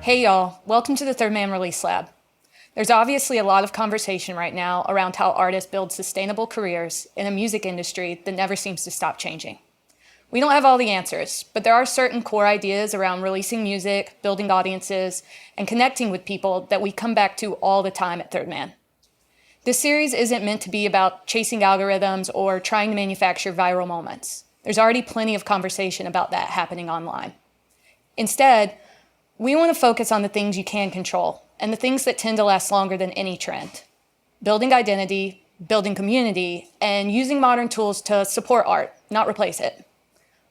Hey y'all, welcome to the Third Man Release Lab. There's obviously a lot of conversation right now around how artists build sustainable careers in a music industry that never seems to stop changing. We don't have all the answers, but there are certain core ideas around releasing music, building audiences, and connecting with people that we come back to all the time at Third Man. This series isn't meant to be about chasing algorithms or trying to manufacture viral moments. There's already plenty of conversation about that happening online. Instead, we want to focus on the things you can control and the things that tend to last longer than any trend. Building identity, building community, and using modern tools to support art, not replace it.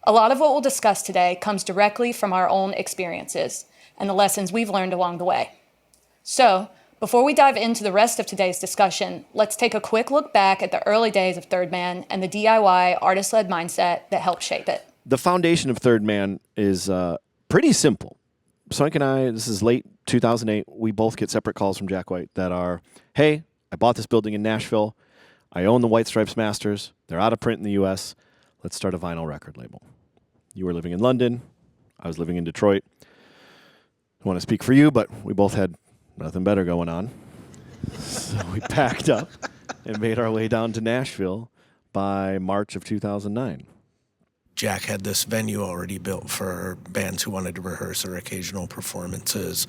A lot of what we'll discuss today comes directly from our own experiences and the lessons we've learned along the way. So, before we dive into the rest of today's discussion, let's take a quick look back at the early days of Third Man and the DIY artist-led mindset that helped shape it. The foundation of Third Man is pretty simple. Sonic and I, this is late 2008, we both get separate calls from Jack White that are, hey, I bought this building in Nashville. I own the White Stripes Masters. They're out of print in the U.S. Let's start a vinyl record label. You were living in London. I was living in Detroit. I want to speak for you, but we both had nothing better going on. So we packed up and made our way down to Nashville by March of 2009. Jack had this venue already built for bands who wanted to rehearse their occasional performances.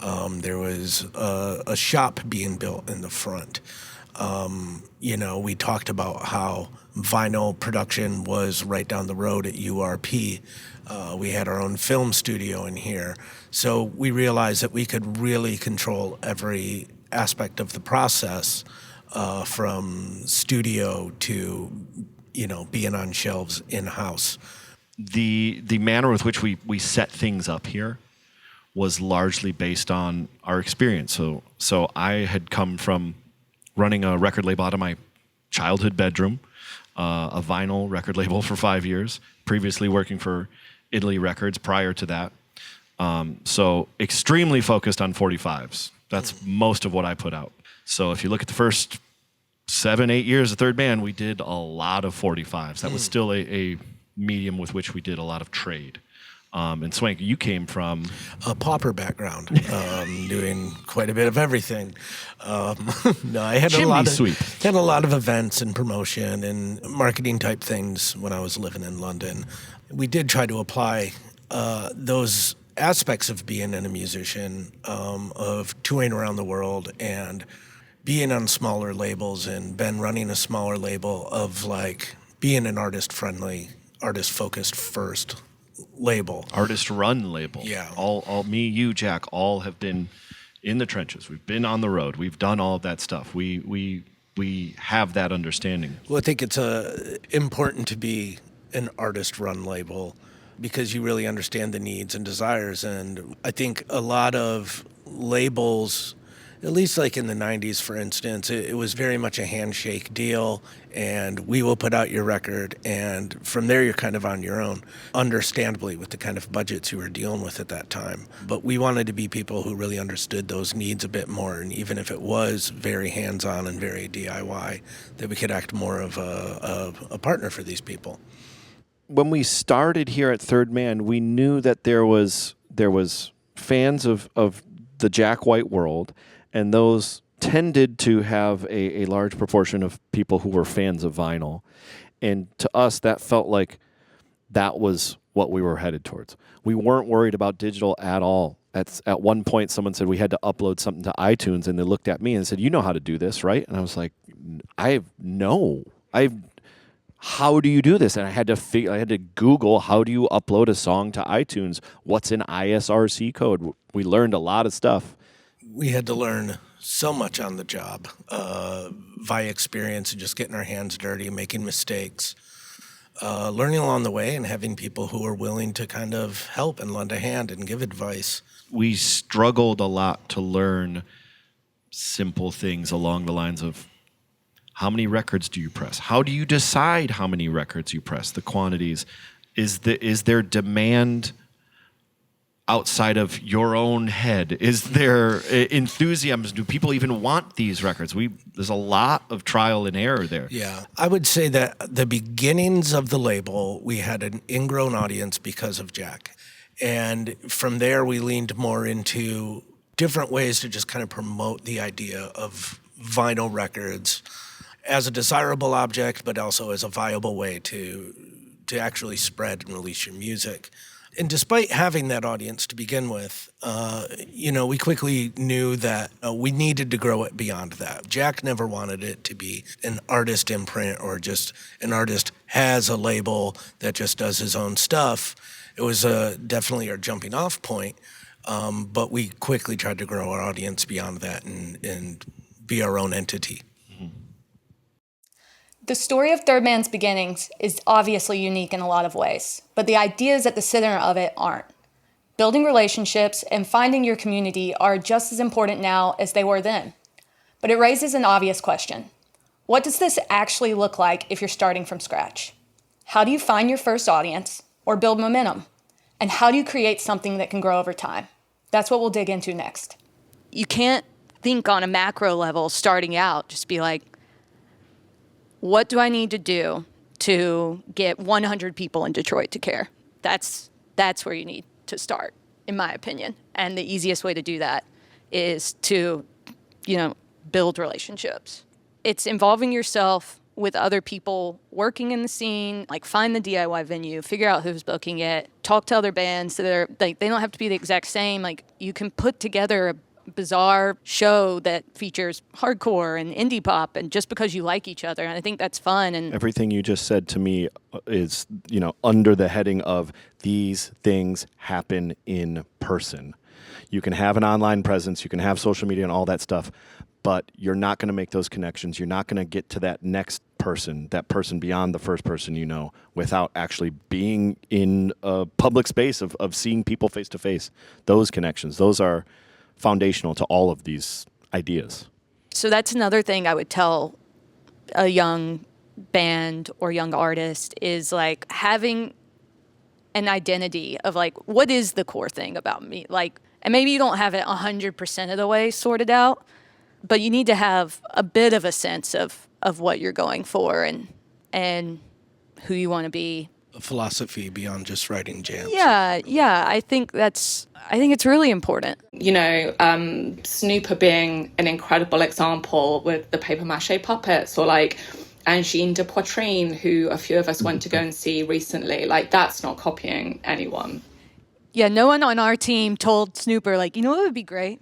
There was a shop being built in the front. We talked about how vinyl production was right down the road at URP. We had our own film studio in here. So we realized that we could really control every aspect of the process, from studio to being on shelves in-house. The manner with which we set things up here was largely based on our experience. So I had come from running a record label out of my childhood bedroom, a vinyl record label for 5 years, previously working for Italy Records prior to that. So extremely focused on 45s. That's most of what I put out. So if you look at the first 7-8 years of Third Man, we did a lot of 45s. That was still a medium with which we did a lot of trade. And Swank, you came from a pauper background, doing quite a bit of everything. No, I had had a lot of events and promotion and marketing type things when I was living in London. We did try to apply those aspects of being a musician, of touring around the world and being on smaller labels, and Ben running a smaller label, of like being an artist-friendly, artist-focused first label. Artist-run label. Yeah. All me, you, Jack, all have been in the trenches. We've been on the road. We've done all of that stuff. We have that understanding. Well, I think it's important to be an artist-run label because you really understand the needs and desires. And I think a lot of labels, at least like in the 90s, for instance, it was very much a handshake deal, and we will put out your record, and from there you're kind of on your own, understandably with the kind of budgets you were dealing with at that time. But we wanted to be people who really understood those needs a bit more, and even if it was very hands-on and very DIY, that we could act more of a partner for these people. When we started here at Third Man, we knew that there was fans of the Jack White world, and those tended to have a large proportion of people who were fans of vinyl. And to us, that felt like that was what we were headed towards. We weren't worried about digital at all. At one point, someone said we had to upload something to iTunes, and they looked at me and said, "You know how to do this, right?" And I was like, how do you do this? And I had to Google, how do you upload a song to iTunes? What's an ISRC code? We learned a lot of stuff. We had to learn so much on the job via experience and just getting our hands dirty, making mistakes, learning along the way, and having people who are willing to kind of help and lend a hand and give advice. We struggled a lot to learn simple things along the lines of, how many records do you press? How do you decide how many records you press? The quantities. Is there demand outside of your own head? Is there enthusiasm? Do people even want these records? There's a lot of trial and error there. Yeah, I would say that the beginnings of the label, we had an ingrown audience because of Jack. And from there, we leaned more into different ways to just kind of promote the idea of vinyl records as a desirable object, but also as a viable way to actually spread and release your music. And despite having that audience to begin with, we quickly knew that we needed to grow it beyond that. Jack never wanted it to be an artist imprint or just an artist has a label that just does his own stuff. It was definitely our jumping off point, but we quickly tried to grow our audience beyond that and be our own entity. The story of Third Man's beginnings is obviously unique in a lot of ways, but the ideas at the center of it aren't. Building relationships and finding your community are just as important now as they were then. But it raises an obvious question. What does this actually look like if you're starting from scratch? How do you find your first audience or build momentum? And how do you create something that can grow over time? That's what we'll dig into next. You can't think on a macro level starting out, just be like, what do I need to do to get 100 people in Detroit to care? That's where you need to start, in my opinion. And the easiest way to do that is to, build relationships. It's involving yourself with other people working in the scene, like find the DIY venue, figure out who's booking it, talk to other bands that are like, they don't have to be the exact same. Like you can put together a bizarre show that features hardcore and indie pop, and just because you like each other, and I think that's fun. And everything you just said to me is, under the heading of these things happen in person. You can have an online presence, you can have social media and all that stuff, but you're not going to make those connections. You're not going to get to that next person, that person beyond the first person without actually being in a public space of seeing people face to face. Those connections, those are foundational to all of these ideas. So that's another thing I would tell a young band or young artist is like having an identity of like, what is the core thing about me? Like, and maybe you don't have it 100% of the way sorted out, but you need to have a bit of a sense of what you're going for and who you want to be. A philosophy beyond just writing jams. Yeah. I think it's really important. Snooper being an incredible example with the paper mache puppets, or like Angine de Poitrine, who a few of us went to go and see recently. Like, that's not copying anyone. Yeah, no one on our team told Snooper, like, what would be great?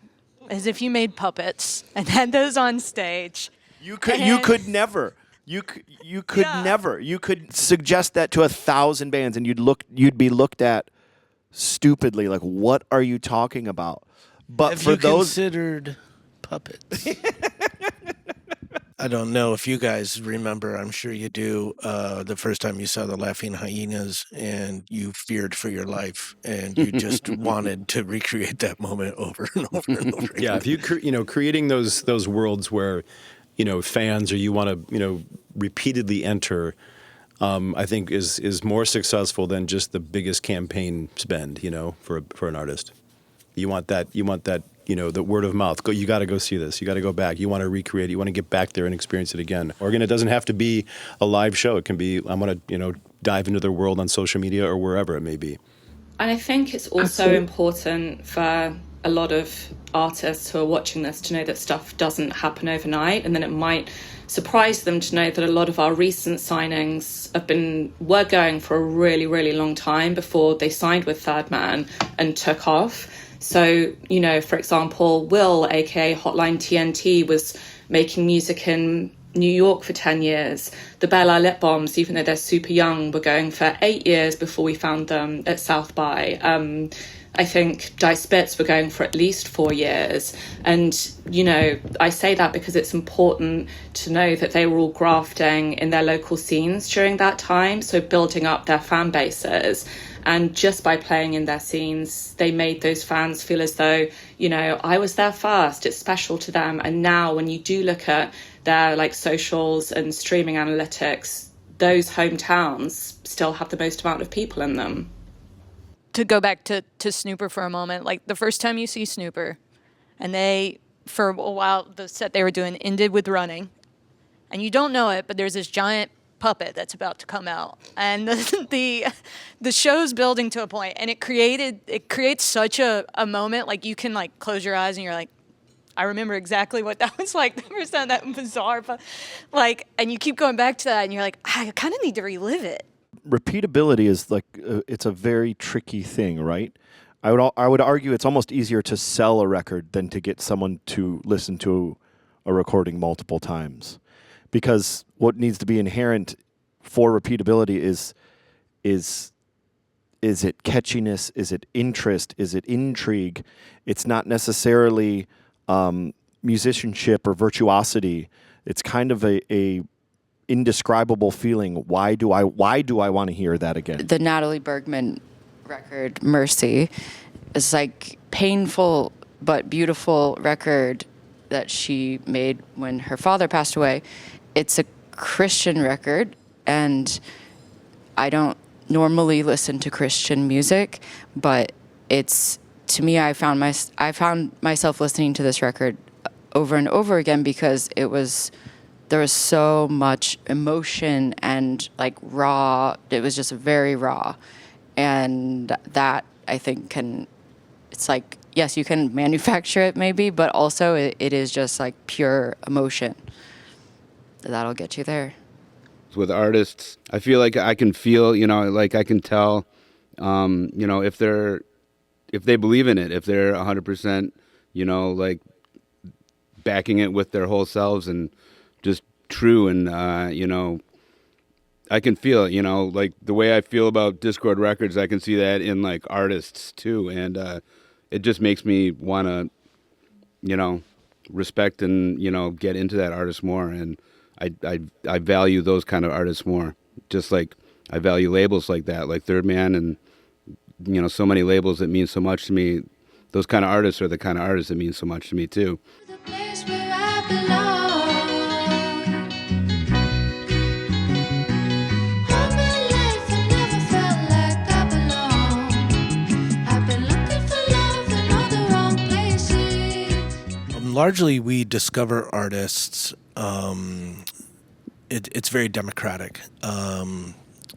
As if you made puppets and had those on stage. You could never. You could never. You could suggest that to 1,000 bands, and you'd be looked at stupidly, like, what are you talking about? But have for you those considered puppets? I don't know if you guys remember. I'm sure you do. The first time you saw the Laughing Hyenas, and you feared for your life, and you just wanted to recreate that moment over and over and over again. Yeah, if you creating those worlds where fans or you want to repeatedly enter, I think is more successful than just the biggest campaign spend. For an artist, you want that. The word of mouth. You got to go see this. You got to go back. You want to recreate it. You want to get back there and experience it again. Or again, it doesn't have to be a live show. It can be, I want to, dive into their world on social media or wherever it may be. And I think it's also important for a lot of artists who are watching this to know that stuff doesn't happen overnight, and then it might surprise them to know that a lot of our recent signings were going for a really, really long time before they signed with Third Man and took off. So, for example, Will, aka Hotline TNT, was making music in New York for 10 years. The Bella Lip Bombs, even though they're super young, were going for 8 years before we found them at South by. I think Dice Spitz were going for at least 4 years. And, I say that because it's important to know that they were all grafting in their local scenes during that time, so building up their fan bases. And just by playing in their scenes, they made those fans feel as though, I was there first. It's special to them. And now when you do look at their socials and streaming analytics, those hometowns still have the most amount of people in them. To go back to Snooper for a moment, like the first time you see Snooper, and they, for a while, the set they were doing ended with Running. And you don't know it, but there's this giant puppet that's about to come out, and the show's building to a point, and it creates such a moment. Like, you can like close your eyes and you're like, I remember exactly what that was like the first time. That bizarre, but like, and you keep going back to that, and you're like, I kind of need to relive it. Repeatability is like it's a very tricky thing, right? I would argue it's almost easier to sell a record than to get someone to listen to a recording multiple times, because what needs to be inherent for repeatability is it catchiness? Is it interest? Is it intrigue? It's not necessarily musicianship or virtuosity. It's kind of a indescribable feeling. Why do I want to hear that again? The Natalie Bergman record, Mercy, is like painful but beautiful record that she made when her father passed away. It's a Christian record, and I don't normally listen to Christian music, but it's, to me, I found myself listening to this record over and over again because there was so much emotion and like raw. It was just very raw, and that I think it's like, yes, you can manufacture it maybe, but also it is just like pure emotion. That'll get you there. With artists, I feel like I can feel, like I can tell, if they believe in it, if they're 100%, like backing it with their whole selves and just true. And, I can feel it, like the way I feel about Discord Records, I can see that in like artists too. And it just makes me want to, respect and, get into that artist more. And I value those kind of artists more, just like I value labels like that, like Third Man and, so many labels that mean so much to me. Those kind of artists are the kind of artists that mean so much to me too. The place where I belong. All my life I never felt like I belong. I've been looking for love in all the wrong places. Largely, we discover artists. It's very democratic.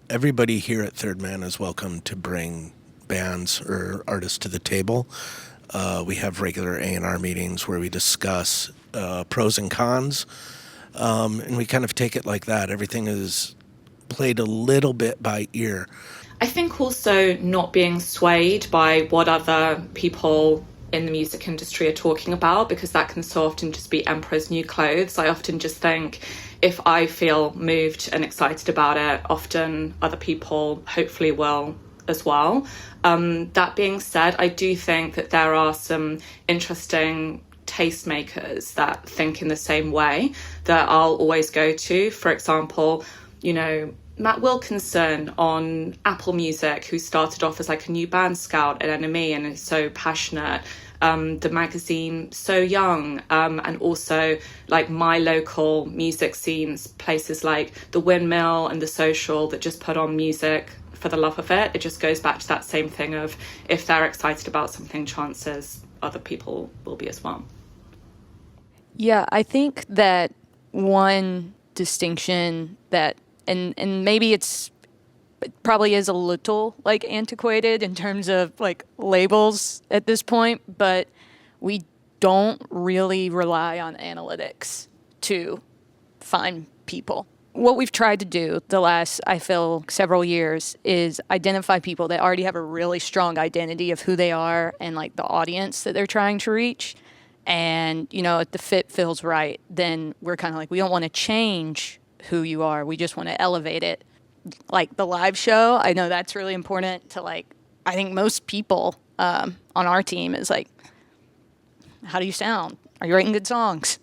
Everybody here at Third Man is welcome to bring bands or artists to the table. We have regular A&R meetings where we discuss pros and cons, and we kind of take it like that. Everything is played a little bit by ear. I think also not being swayed by what other people in the music industry are talking about, because that can so often just be Emperor's New Clothes. I often just think, if I feel moved and excited about it, often other people hopefully will as well. That being said, I do think that there are some interesting tastemakers that think in the same way that I'll always go to. For example, Matt Wilkinson on Apple Music, who started off as like a new band scout at NME and is so passionate. The magazine So Young, and also like my local music scenes, places like The Windmill and The Social that just put on music for the love of it. It just goes back to that same thing of, if they're excited about something, chances other people will be as well. Yeah, I think that one distinction that, and maybe it probably is a little like antiquated in terms of like labels at this point, but we don't really rely on analytics to find people. What we've tried to do the last, I feel, several years is identify people that already have a really strong identity of who they are and like the audience that they're trying to reach. And, if the fit feels right, then we're kind of like, we don't want to change who you are. We just want to elevate it. Like the live show, I know that's really important to like, I think most people on our team is like, how do you sound? Are you writing good songs?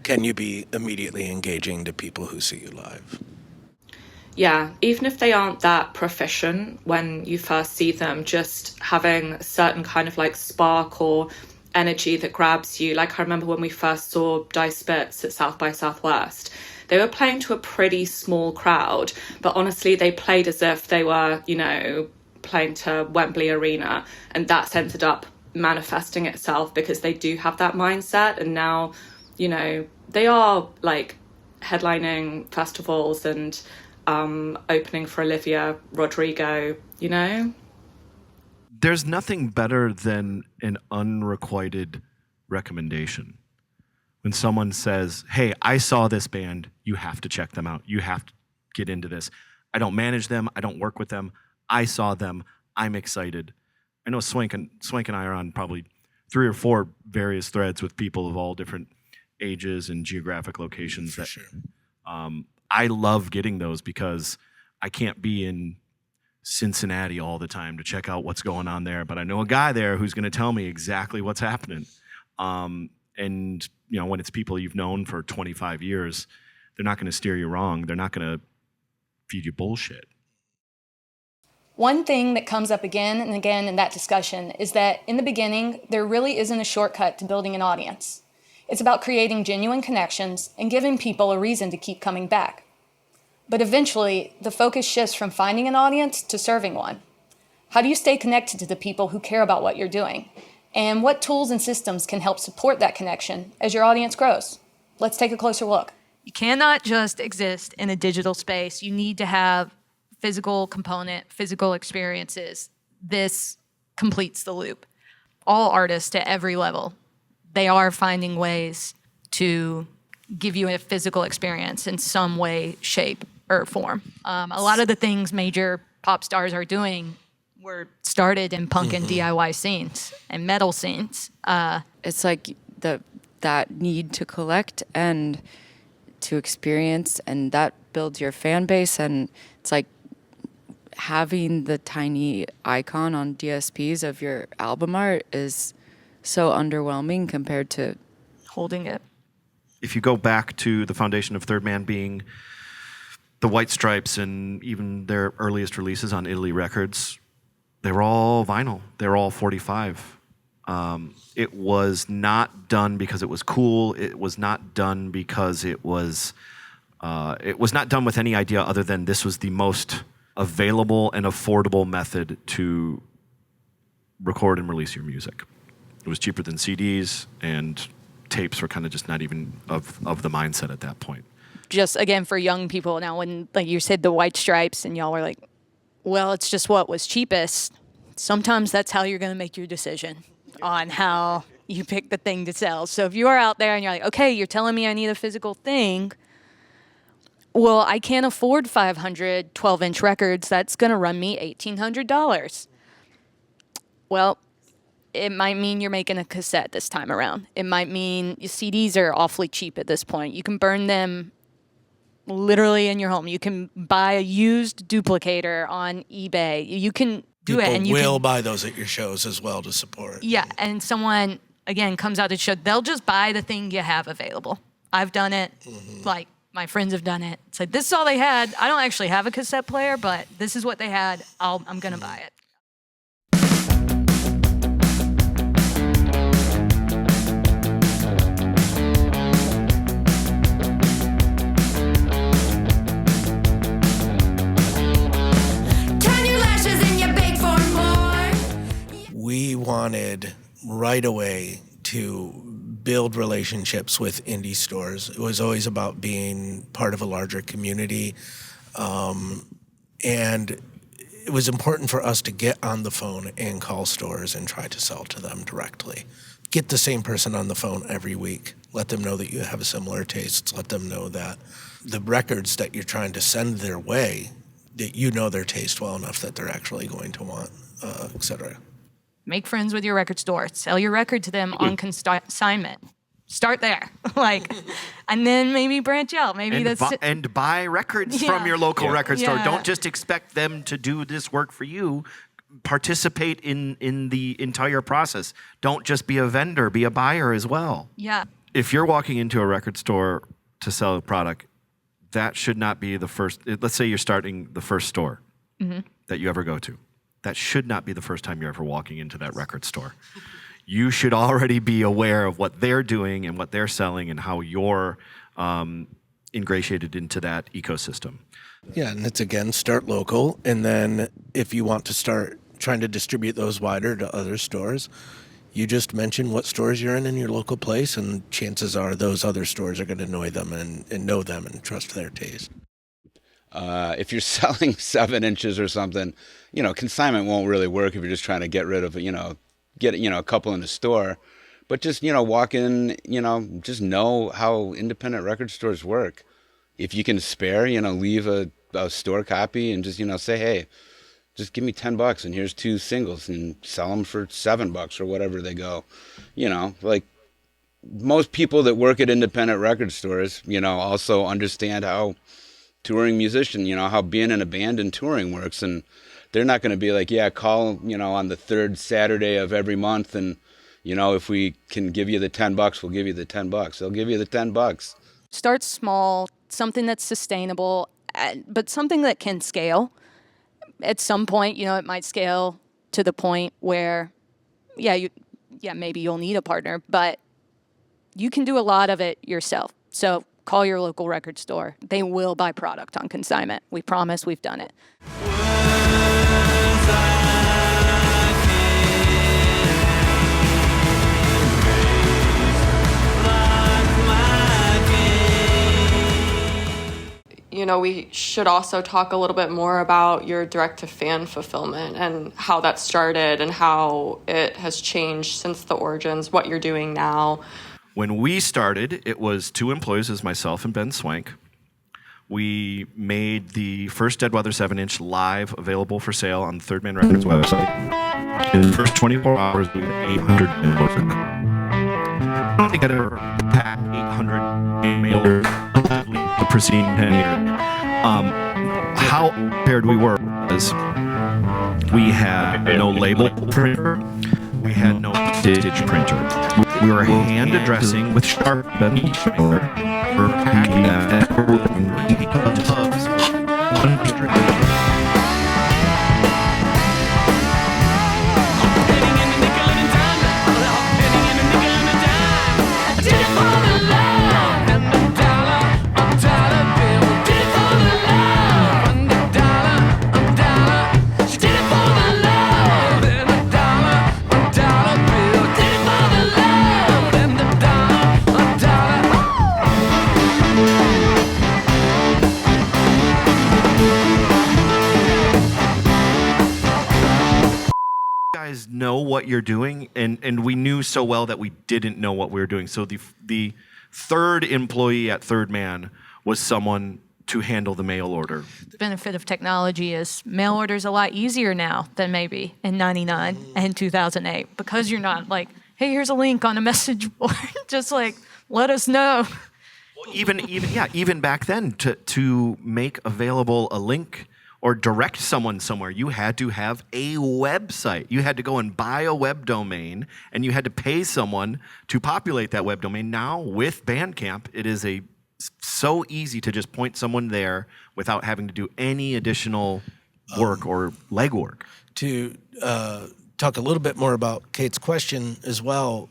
Can you be immediately engaging to people who see you live? Yeah, even if they aren't that proficient when you first see them, just having a certain kind of like spark or energy that grabs you. Like I remember when we first saw Dice Spitz at South by Southwest, they were playing to a pretty small crowd, but honestly, they played as if they were, playing to Wembley Arena, and that's ended up manifesting itself because they do have that mindset, and now, they are like headlining festivals and opening for Olivia Rodrigo, you know? There's nothing better than an unrequited recommendation. When someone says, hey, I saw this band, you have to check them out. You have to get into this. I don't manage them. I don't work with them. I saw them. I'm excited. I know Swank and I are on probably 3 or 4 various threads with people of all different ages and geographic locations. For sure. I love getting those because I can't be in Cincinnati all the time to check out what's going on there, but I know a guy there who's going to tell me exactly what's happening. And you know, when it's people you've known for 25 years, they're not going to steer you wrong. They're not going to feed you bullshit. One thing that comes up again and again in that discussion is that in the beginning, there really isn't a shortcut to building an audience. It's about creating genuine connections and giving people a reason to keep coming back. But eventually, the focus shifts from finding an audience to serving one. How do you stay connected to the people who care about what you're doing? And what tools and systems can help support that connection as your audience grows? Let's take a closer look. You cannot just exist in a digital space. You need to have physical component, physical experiences. This completes the loop. All artists at every level, they are finding ways to give you a physical experience in some way, shape, or form. A lot of the things major pop stars are doing were started in punk and DIY scenes and metal scenes. It's like that need to collect and to experience, and that builds your fan base. And it's like having the tiny icon on DSPs of your album art is so underwhelming compared to Holding it. If you go back to the foundation of Third Man being the White Stripes and even their earliest releases on Italy Records, they were all vinyl. They were all 45. It was not done because it was cool. It was not done because it was not done with any idea other than this was the most available and affordable method to record and release your music. It was cheaper than CDs, and tapes were kind of just not even of the mindset at that point. Just again for young people now, when like you said the White Stripes and y'all were like, well, it's just what was cheapest. Sometimes that's how you're going to make your decision on how you pick the thing to sell. So if you are out there and you're like, okay, you're telling me I need a physical thing. Well, I can't afford 500 12-inch records. That's going to run me $1,800. Well, it might mean you're making a cassette this time around. It might mean your CDs are awfully cheap at this point. You can burn them literally in your home. You can buy a used duplicator on eBay. You can do it. And you will can buy those at your shows as well to support. Yeah, and someone, again, comes out to show, they'll just buy the thing you have available. I've done it. Like, my friends have done it. It's like, this is all they had. I don't actually have a cassette player, but this is what they had. I'm going to buy it. Turn your lashes and you beg for more. We wanted right away to build relationships with indie stores. It was always about being part of a larger community. And it was important for us to get on the phone and call stores and try to sell to them directly. Get the same person on the phone every week. Let them know that you have similar tastes. Let them know that the records that you're trying to send their way, that you know their taste well enough that they're actually going to want, et cetera. Make friends with your record store. Sell your record to them on consignment. Start there, and then maybe branch out. Maybe And buy records from your local record store. Yeah. Don't just expect them to do this work for you. Participate in the entire process. Don't just be a vendor. Be a buyer as well. Yeah. If you're walking into a record store to sell a product, that should not be the first. Let's say you're starting the first store that you ever go to. That should not be the first time you're ever walking into that record store. You should already be aware of what they're doing and what they're selling and how you're ingratiated into that ecosystem. Yeah, and it's again, start local. And then if you want to start trying to distribute those wider to other stores, you just mention what stores you're in your local place, and chances are those other stores are going to know them and trust their taste. If you're selling 7 inches or something, consignment won't really work if you're just trying to get rid of, get, a couple in the store. But just, walk in, just know how independent record stores work. If you can spare, leave a store copy and just, say, hey, just give me $10 and here's 2 singles and sell them for $7 or whatever they go. Like most people that work at independent record stores, also understand how touring musician, how being in a band and touring works. And they're not going to be like, yeah, call, on the 3rd Saturday of every month. And, if we can give you the $10, we'll give you the $10. They'll give you the $10. Start small, something that's sustainable, but something that can scale. At some point, it might scale to the point where, maybe you'll need a partner, but you can do a lot of it yourself. So call your local record store. They will buy product on consignment. We promise, we've done it. We should also talk a little bit more about your direct-to-fan fulfillment and how that started and how it has changed since the origins, what you're doing now. When we started, it was 2 employees, as myself and Ben Swank. We made the first Dead Weather 7-inch live available for sale on the Third Man Records website. In the first 24 hours, we had 800 mailers. I don't think I'd ever had 800 mailers the preceding 10 years. How prepared we were was we had no label printer, we had no stitch printer. We were hand addressing with Sharp and mailer. We're packing that tubs. Know what you're doing, and we knew so well that we didn't know what we were doing. So the third employee at Third Man was someone to handle the mail order. The benefit of technology is mail orders a lot easier now than maybe in 99 and 2008, because you're not like, hey, here's a link on a message board. Just like, let us know. Well, even back then, to make available a link or direct someone somewhere, you had to have a website. You had to go and buy a web domain, and you had to pay someone to populate that web domain. Now, with Bandcamp, it is so easy to just point someone there without having to do any additional work or legwork. To talk a little bit more about Kate's question as well,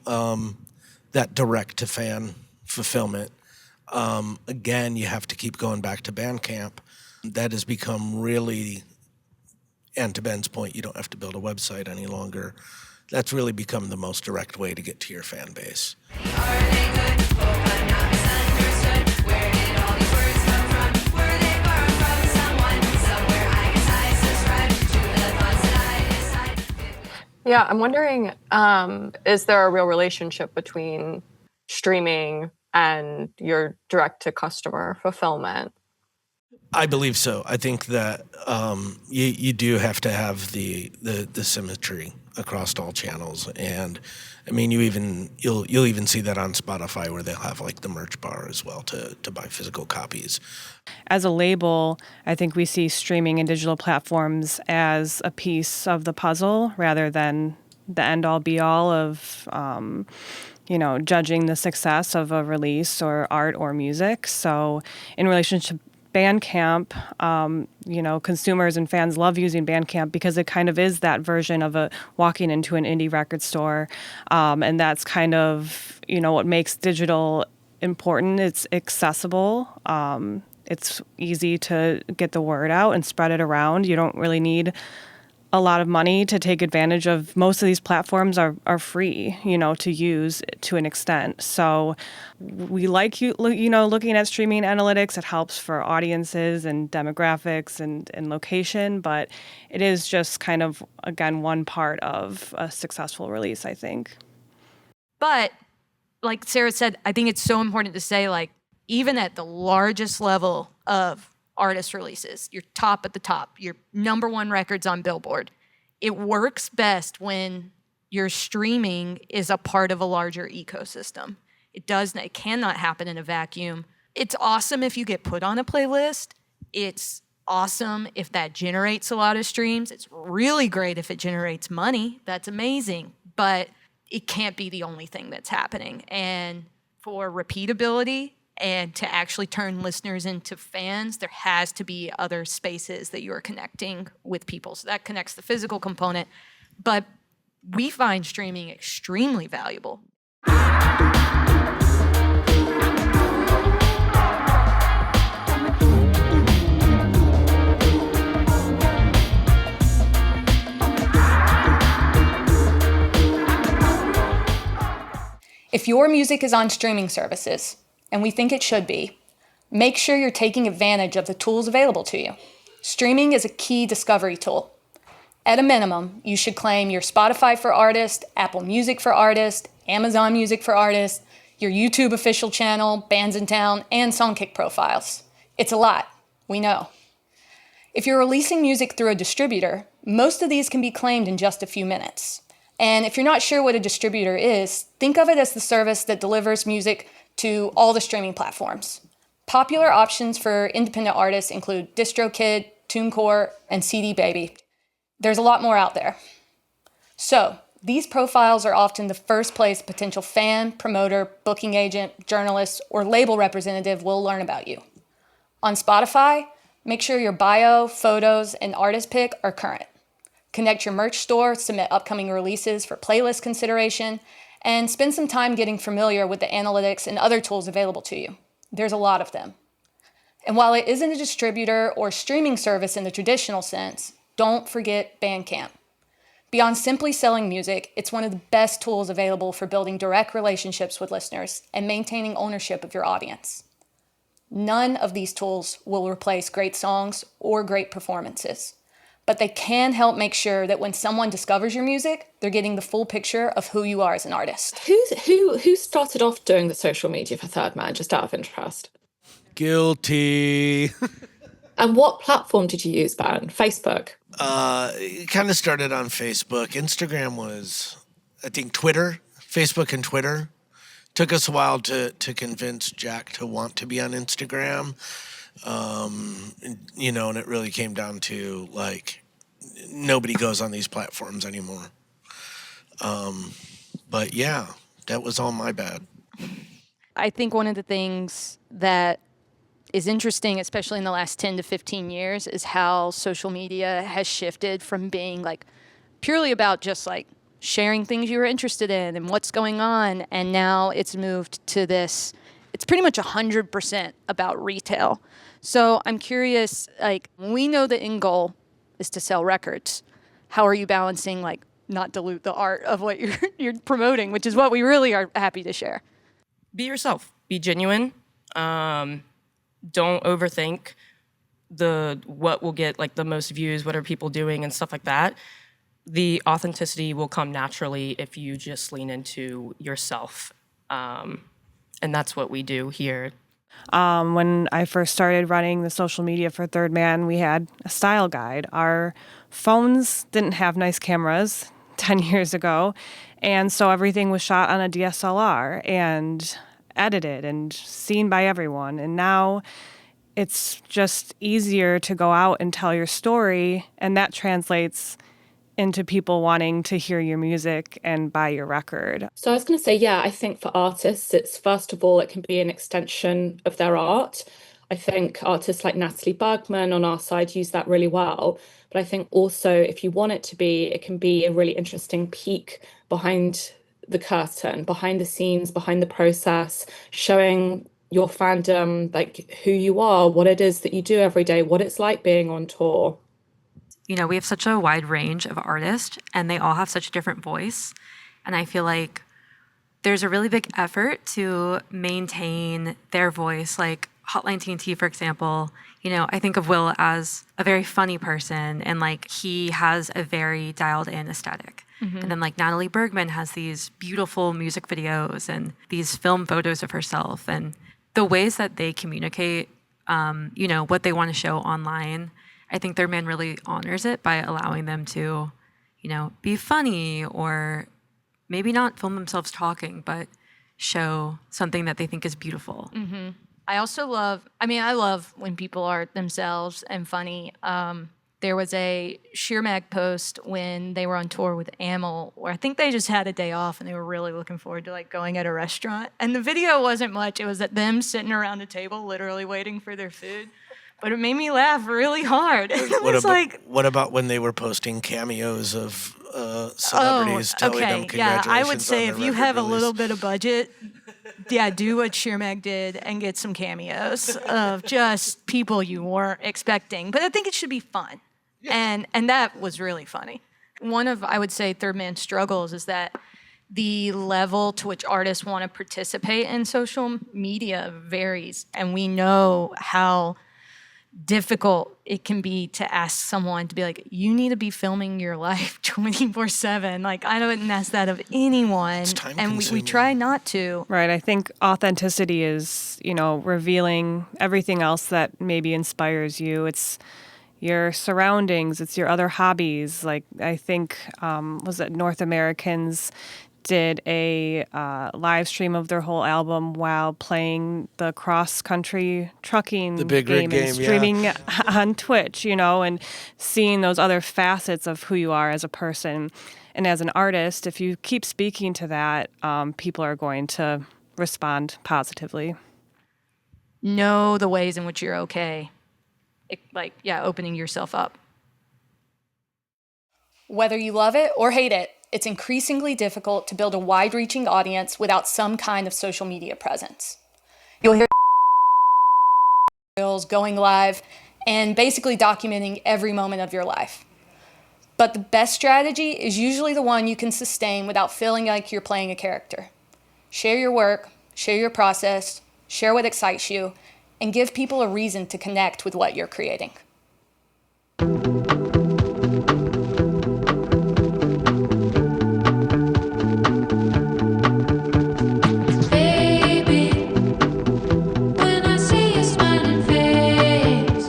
that direct-to-fan fulfillment. Again, you have to keep going back to Bandcamp. That has become really, and to Ben's point, you don't have to build a website any longer. That's really become the most direct way to get to your fan base. Yeah, I'm wondering, is there a real relationship between streaming and your direct-to-customer fulfillment? I believe so. I think that you do have to have the symmetry across all channels, and I mean you'll even see that on Spotify where they'll have like the merch bar as well to buy physical copies. As a label, I think we see streaming and digital platforms as a piece of the puzzle rather than the end-all be-all of judging the success of a release or art or music. So in relationship Bandcamp, consumers and fans love using Bandcamp because it kind of is that version of walking into an indie record store. And that's kind of, what makes digital important. It's accessible. It's easy to get the word out and spread it around. You don't really need a lot of money to take advantage of. Most of these platforms are free, to use to an extent. So we like looking at streaming analytics. It helps for audiences and demographics and location, but it is just kind of, again, one part of a successful release, I think. But like Sarah said, I think it's so important to say, like, even at the largest level of artist releases, your top at the top, your number one records on Billboard, it works best when your streaming is a part of a larger ecosystem. It cannot happen in a vacuum. It's awesome if you get put on a playlist. It's awesome if that generates a lot of streams. It's really great if it generates money. That's amazing. But it can't be the only thing that's happening. And for repeatability and to actually turn listeners into fans, there has to be other spaces that you are connecting with people. So that connects the physical component. But we find streaming extremely valuable. If your music is on streaming services, and we think it should be, make sure you're taking advantage of the tools available to you. Streaming is a key discovery tool. At a minimum, you should claim your Spotify for Artists, Apple Music for Artists, Amazon Music for Artists, your YouTube official channel, Bands in Town, and Songkick profiles. It's a lot, we know. If you're releasing music through a distributor, most of these can be claimed in just a few minutes. And if you're not sure what a distributor is, think of it as the service that delivers music to all the streaming platforms. Popular options for independent artists include DistroKid, TuneCore, and CD Baby. There's a lot more out there. So, these profiles are often the first place a potential fan, promoter, booking agent, journalist, or label representative will learn about you. On Spotify, make sure your bio, photos, and artist pick are current. Connect your merch store, submit upcoming releases for playlist consideration, and spend some time getting familiar with the analytics and other tools available to you. There's a lot of them. And while it isn't a distributor or streaming service in the traditional sense, don't forget Bandcamp. Beyond simply selling music, it's one of the best tools available for building direct relationships with listeners and maintaining ownership of your audience. None of these tools will replace great songs or great performances, but they can help make sure that when someone discovers your music, they're getting the full picture of who you are as an artist. Who started off doing the social media for Third Man, just out of interest? Guilty. And what platform did you use, Ben? Facebook? It kind of started on Facebook. Instagram was, I think, Twitter. Facebook and Twitter. Took us a while to convince Jack to want to be on Instagram. And it really came down to, like, nobody goes on these platforms anymore. But yeah, that was all my bad. I think one of the things that is interesting, especially in the last 10 to 15 years, is how social media has shifted from being like purely about just like sharing things you were interested in and what's going on. And now it's moved to this, it's pretty much 100% about retail. So I'm curious, like, we know the end goal is to sell records. How are you balancing, like, not dilute the art of what you're promoting, which is what we really are happy to share? Be yourself. Be genuine. Don't overthink what will get like the most views, what are people doing and stuff like that. The authenticity will come naturally if you just lean into yourself. And that's what we do here. When I first started running the social media for Third Man, we had a style guide. Our phones didn't have nice cameras 10 years ago, and so everything was shot on a DSLR and edited and seen by everyone. And now it's just easier to go out and tell your story, and that translates into people wanting to hear your music and buy your record. So I was going to say, yeah, I think for artists, it's first of all, it can be an extension of their art. I think artists like Natalie Bergman on our side use that really well. But I think also if you want it to be, it can be a really interesting peek behind the curtain, behind the scenes, behind the process, showing your fandom, like who you are, what it is that you do every day, what it's like being on tour. we have such a wide range of artists and they all have such a different voice. And I feel like there's a really big effort to maintain their voice. Like Hotline TNT, for example, I think of Will as a very funny person and like he has a very dialed in aesthetic. And then like Natalie Bergman has these beautiful music videos and these film photos of herself, and the ways that they communicate, what they want to show online. I think their man really honors it by allowing them to, be funny or maybe not film themselves talking, but show something that they think is beautiful. I also I love when people are themselves and funny. There was a Sheer Mag post when they were on tour with Amel, where I think they just had a day off and they were really looking forward to like going at a restaurant. And the video wasn't much. It was at them sitting around a table, literally waiting for their food. But it made me laugh really hard. What about when they were posting cameos of celebrities telling them congratulations? Yeah, I would say on if their you record have a release? little bit of budget, do what Sheer Mag did and get some cameos of just people you weren't expecting. But I think it should be fun. And that was really funny. One of, I would say, Third Man's struggles is that the level to which artists want to participate in social media varies. And we know how difficult it can be to ask someone to be like, you need to be filming your life 24/7. Like, I don't ask that of anyone. It's time and we consuming. try not to. Right. I think authenticity is, revealing everything else that maybe inspires you. It's your surroundings, it's your other hobbies. Like, I think, was it North Americans did a live stream of their whole album while playing the cross-country trucking The Big Rig game and game, yeah. streaming on Twitch, and seeing those other facets of who you are as a person. And as an artist, if you keep speaking to that, people are going to respond positively. Know the ways in which you're okay. Opening yourself up. Whether you love it or hate it, it's increasingly difficult to build a wide-reaching audience without some kind of social media presence. You'll hear going live and basically documenting every moment of your life. But the best strategy is usually the one you can sustain without feeling like you're playing a character. Share your work, share your process, share what excites you, and give people a reason to connect with what you're creating. Baby, when I see your smiling face.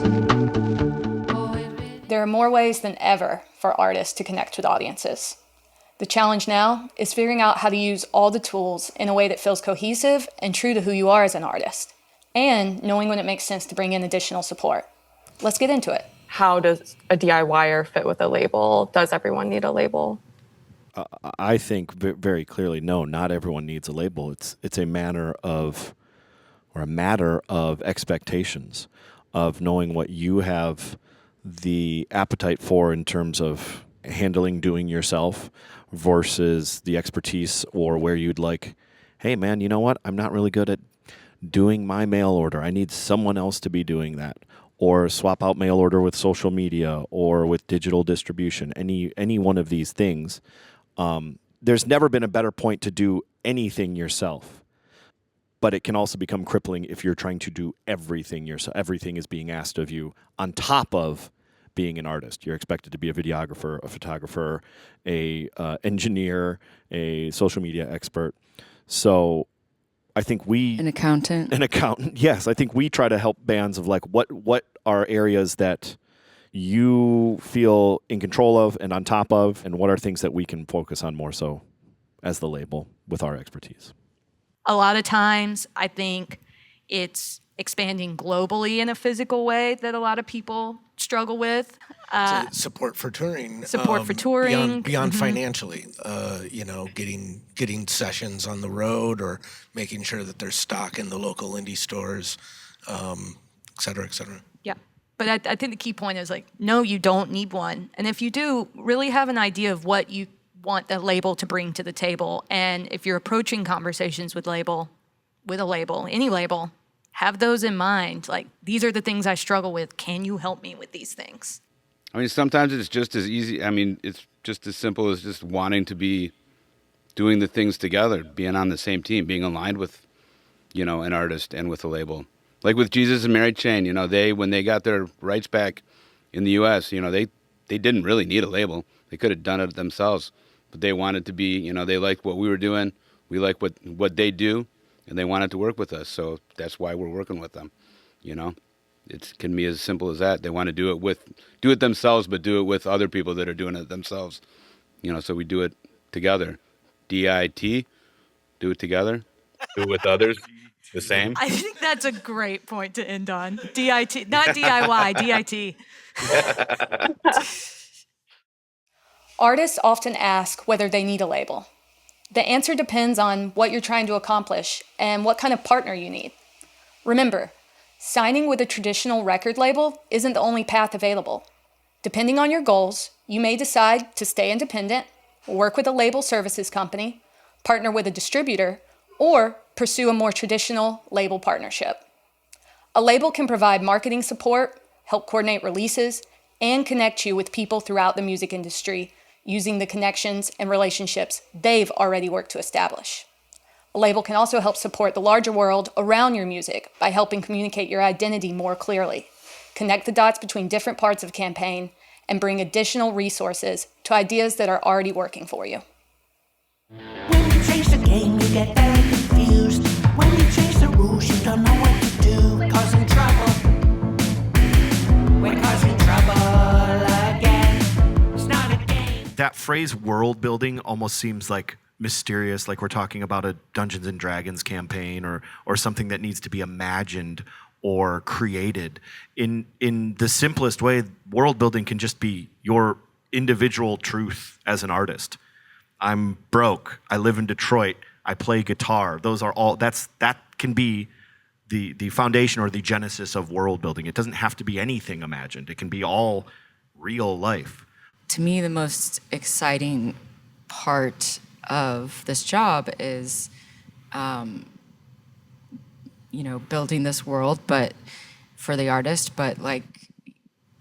There are more ways than ever for artists to connect with audiences. The challenge now is figuring out how to use all the tools in a way that feels cohesive and true to who you are as an artist, and knowing when it makes sense to bring in additional support. Let's get into it. How does a DIYer fit with a label? Does everyone need a label? I think very clearly, no, not everyone needs a label. It's a matter of expectations, of knowing what you have the appetite for in terms of handling, doing yourself, versus the expertise or where you'd like, hey man, you know what? I'm not really good at doing my mail order. I need someone else to be doing that. Or swap out mail order with social media or with digital distribution. Any one of these things. There's never been a better point to do anything yourself. But it can also become crippling if you're trying to do everything yourself. Everything is being asked of you on top of being an artist. You're expected to be a videographer, a photographer, a engineer, a social media expert. So I think An accountant. Yes, I think we try to help bands of like what are areas that you feel in control of and on top of, and what are things that we can focus on more so as the label with our expertise. A lot of times, I think it's expanding globally in a physical way that a lot of people struggle with. Support for touring. Beyond financially, getting sessions on the road or making sure that there's stock in the local indie stores, et cetera, et cetera. Yeah. But I think the key point is like, no, you don't need one. And if you do, really have an idea of what you want the label to bring to the table. And if you're approaching conversations with a label, any label, have those in mind. Like, these are the things I struggle with. Can you help me with these things? I mean, sometimes it's just as easy. I mean, it's just as simple as just wanting to be doing the things together, being on the same team, being aligned with, an artist and with a label. Like with Jesus and Mary Chain, when they got their rights back in the U.S., they didn't really need a label. They could have done it themselves, but they wanted to be, they liked what we were doing. We like what they do, and they wanted to work with us. So that's why we're working with them. It can be as simple as that. They want to do it themselves, but do it with other people that are doing it themselves. So we do it together. DIT, do it together. Do it with others, the same. I think that's a great point to end on. DIT, not DIY, DIT. Artists often ask whether they need a label. The answer depends on what you're trying to accomplish and what kind of partner you need. Remember, signing with a traditional record label isn't the only path available. Depending on your goals, you may decide to stay independent, work with a label services company, partner with a distributor, or pursue a more traditional label partnership. A label can provide marketing support, help coordinate releases, and connect you with people throughout the music industry using the connections and relationships they've already worked to establish. A label can also help support the larger world around your music by helping communicate your identity more clearly, connect the dots between different parts of a campaign, and bring additional resources to ideas that are already working for you. When you change the game, you get very confused. When you change the rules, you don't know what to do. Causing trouble. We're causing trouble again. It's not a game. That phrase world building almost seems like mysterious, like we're talking about a Dungeons and Dragons campaign or something that needs to be imagined or created. In the simplest way, world building can just be your individual truth as an artist. I'm broke. I live in Detroit. I play guitar. Those are all. That can be the foundation or the genesis of world building. It doesn't have to be anything imagined. It can be all real life. To me, the most exciting part of this job is, building this world, but for the artist, but like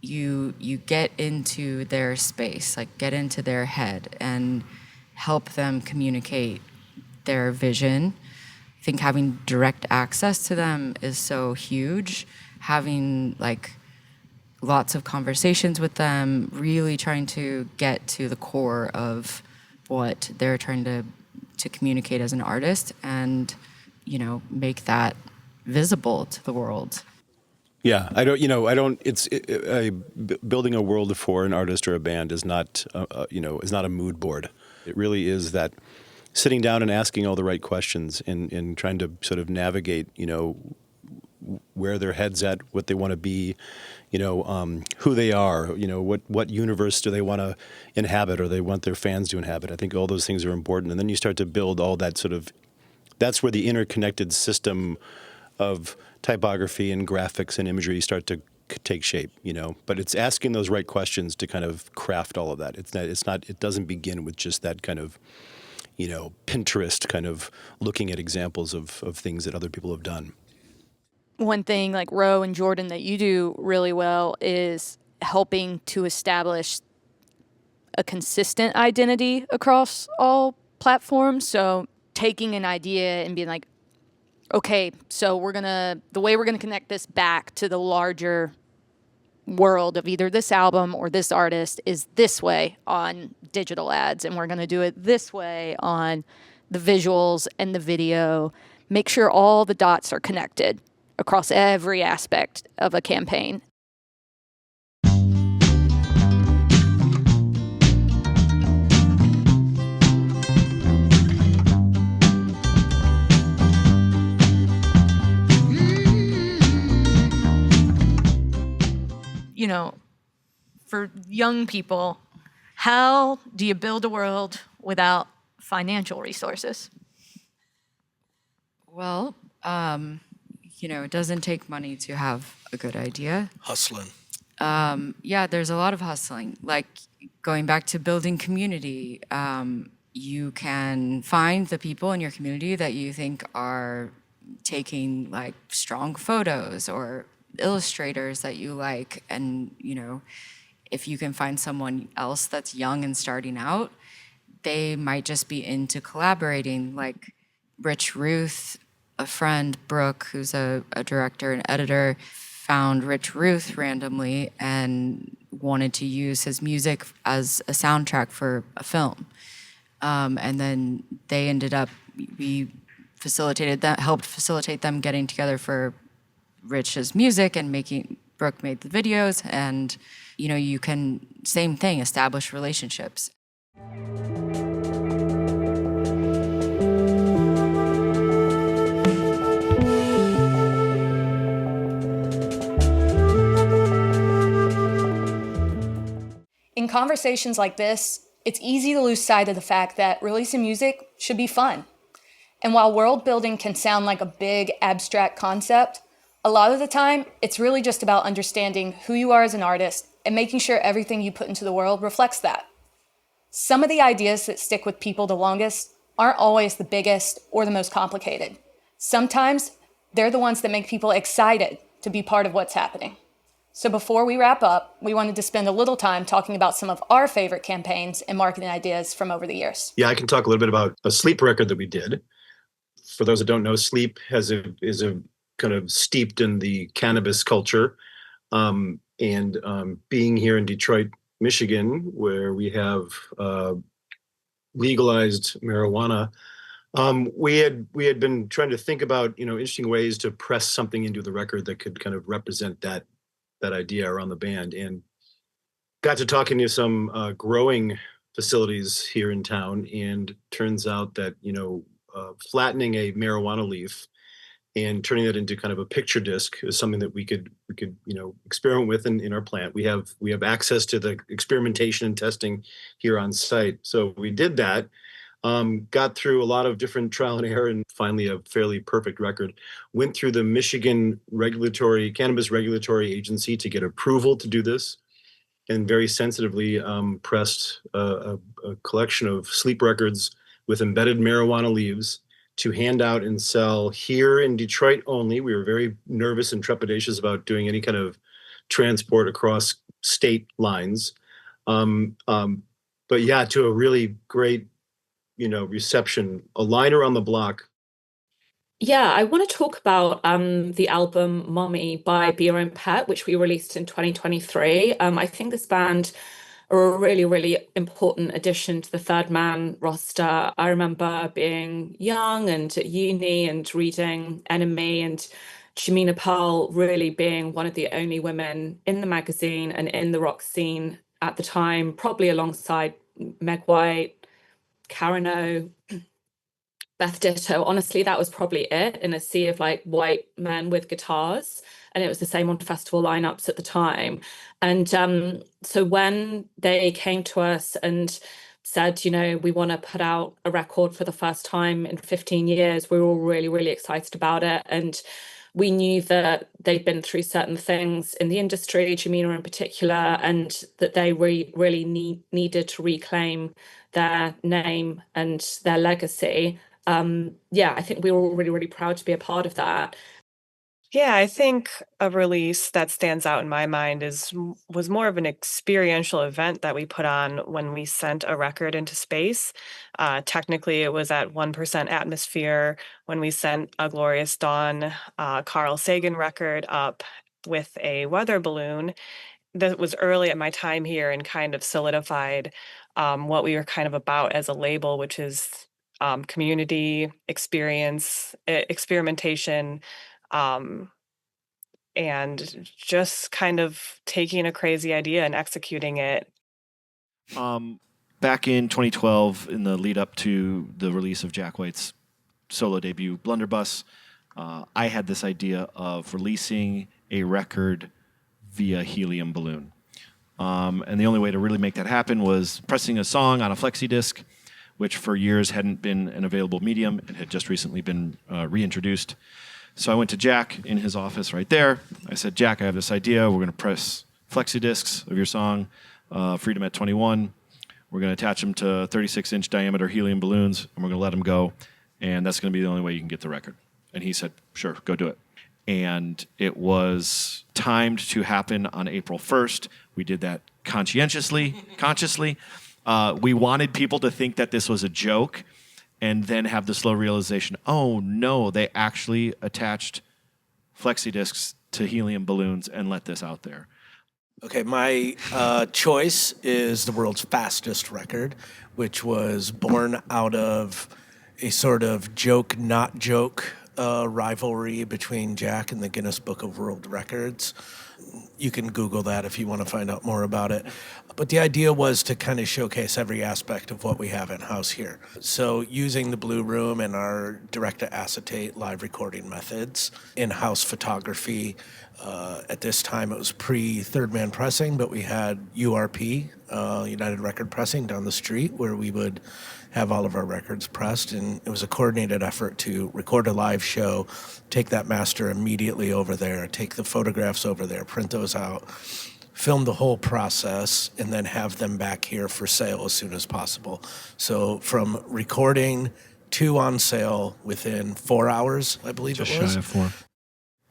you get into their space, like get into their head and help them communicate their vision. I think having direct access to them is so huge. Having like lots of conversations with them, really trying to get to the core of what they're trying to communicate as an artist and, make that visible to the world. Yeah, building a world for an artist or a band is not, is not a mood board. It really is that sitting down and asking all the right questions and trying to sort of navigate, where their head's at, what they want to be, who they are, what universe do they want to inhabit or they want their fans to inhabit. I think all those things are important. And then you start to build all that that's where the interconnected system of typography and graphics and imagery start to take shape, but it's asking those right questions to kind of craft all of that. It doesn't begin with just that kind of, Pinterest kind of looking at examples of things that other people have done. One thing like Ro and Jordan that you do really well is helping to establish a consistent identity across all platforms. So taking an idea and being like, okay, so the way we're gonna connect this back to the larger world of either this album or this artist is this way on digital ads, and we're gonna do it this way on the visuals and the video. Make sure all the dots are connected across every aspect of a campaign. For young people, how do you build a world without financial resources? Well, it doesn't take money to have a good idea. Hustling. Yeah, there's a lot of hustling. Like going back to building community, you can find the people in your community that you think are taking like strong photos or illustrators that you like, and if you can find someone else that's young and starting out, they might just be into collaborating. Like Rich Ruth, a friend, Brooke, who's a director and editor, found Rich Ruth randomly and wanted to use his music as a soundtrack for a film. And then they ended up, we facilitated that, helped facilitate them getting together for Rich's music and Brooke made the videos. And, you can, same thing, establish relationships. In conversations like this, it's easy to lose sight of the fact that releasing music should be fun. And while world building can sound like a big, abstract concept, a lot of the time, it's really just about understanding who you are as an artist and making sure everything you put into the world reflects that. Some of the ideas that stick with people the longest aren't always the biggest or the most complicated. Sometimes, they're the ones that make people excited to be part of what's happening. So before we wrap up, we wanted to spend a little time talking about some of our favorite campaigns and marketing ideas from over the years. Yeah, I can talk a little bit about a Sleep record that we did. For those that don't know, Sleep is a kind of steeped in the cannabis culture. Being here in Detroit, Michigan, where we have legalized marijuana, we had been trying to think about interesting ways to press something into the record that could kind of represent that idea around the band, and got to talking to some growing facilities here in town, and turns out that flattening a marijuana leaf and turning that into kind of a picture disc is something that we could experiment with in our plant. We have access to the experimentation and testing here on site, so we did that. Got through a lot of different trial and error, and finally a fairly perfect record. Went through the Michigan Cannabis Regulatory Agency to get approval to do this, and very sensitively pressed a collection of Sleep records with embedded marijuana leaves to hand out and sell here in Detroit only. We were very nervous and trepidatious about doing any kind of transport across state lines. But yeah, to a really great reception, a line around the block. Yeah, I want to talk about the album Mommy by Be Your Own Pet, which we released in 2023. I think this band are a really, really important addition to the Third Man roster. I remember being young and at uni and reading Enemy, and Shamina Pearl really being one of the only women in the magazine and in the rock scene at the time, probably alongside Meg White, Karen O, Beth Ditto. Honestly, that was probably it, in a sea of like white men with guitars. And it was the same on festival lineups at the time. And so when they came to us and said, we want to put out a record for the first time in 15 years, we were all really, really excited about it. And we knew that they'd been through certain things in the industry, Jamina in particular, and that they really needed to reclaim their name and their legacy. I think we were all really, really proud to be a part of that. Yeah, I think a release that stands out in my mind was more of an experiential event that we put on when we sent a record into space. Technically, it was at 1% atmosphere when we sent A Glorious Dawn, Carl Sagan record up with a weather balloon. That was early at my time here and kind of solidified what we were kind of about as a label, which is community, experience, experimentation, and just kind of taking a crazy idea and executing it. Back in 2012, in the lead up to the release of Jack White's solo debut, Blunderbuss, I had this idea of releasing a record via helium balloon. And the only way to really make that happen was pressing a song on a flexi disc, which for years hadn't been an available medium and had just recently been reintroduced. So I went to Jack in his office right there. I said, Jack, I have this idea. We're going to press flexi discs of your song, Freedom at 21. We're going to attach them to 36-inch diameter helium balloons, and we're going to let them go. And that's going to be the only way you can get the record. And he said, sure, go do it. And it was timed to happen on April 1st. We did that conscientiously, consciously. We wanted people to think that this was a joke and then have the slow realization, oh no, they actually attached flexi discs to helium balloons and let this out there. Okay, my choice is the world's fastest record, which was born out of a sort of joke, not joke rivalry between Jack and the Guinness Book of World Records. You can Google that if you want to find out more about it. But the idea was to kind of showcase every aspect of what we have in-house here. So using the Blue Room and our direct-to-acetate live recording methods, in-house photography. At this time, it was pre-Third Man Pressing, but we had URP, United Record Pressing, down the street where we would have all of our records pressed. And it was a coordinated effort to record a live show, take that master immediately over there, take the photographs over there, print those out, film the whole process, and then have them back here for sale as soon as possible. So from recording to on sale within 4 hours, I believe Just it was. shy of 4.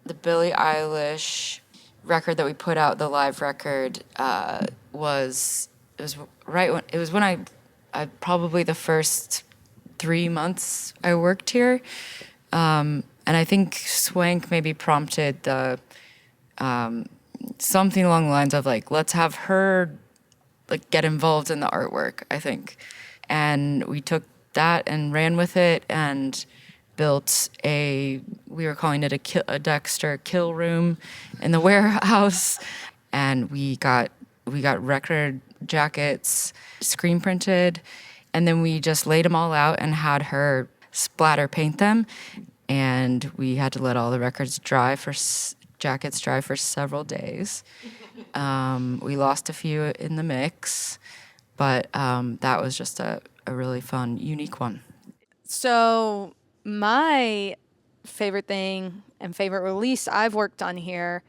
The Billie Eilish record that we put out, the live record, was when I probably the first 3 months I worked here, and I think Swank maybe prompted the something along the lines of like, let's have her like get involved in the artwork, I think, and we took that and ran with it and built we were calling it a Dexter kill room in the warehouse, and we got record jackets screen printed, and then we just laid them all out and had her splatter paint them, and we had to let all the records jackets dry for several days. We lost a few in the mix, but that was just a really fun, unique one. So my favorite thing and favorite release I've worked on here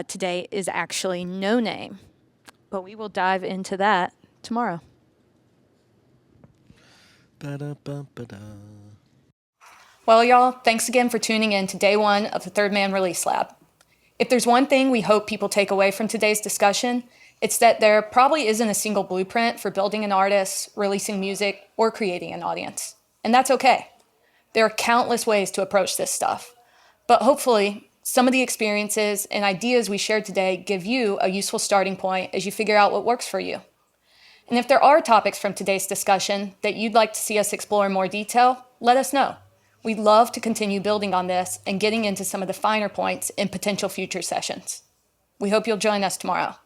today is actually No Name, but we will dive into that tomorrow. Ba-da-ba-ba-da. Well, y'all, thanks again for tuning in to day one of the Third Man Release Lab. If there's one thing we hope people take away from today's discussion, it's that there probably isn't a single blueprint for building an artist, releasing music, or creating an audience. And that's okay. There are countless ways to approach this stuff. But hopefully, some of the experiences and ideas we shared today give you a useful starting point as you figure out what works for you. And if there are topics from today's discussion that you'd like to see us explore in more detail, let us know. We'd love to continue building on this and getting into some of the finer points in potential future sessions. We hope you'll join us tomorrow.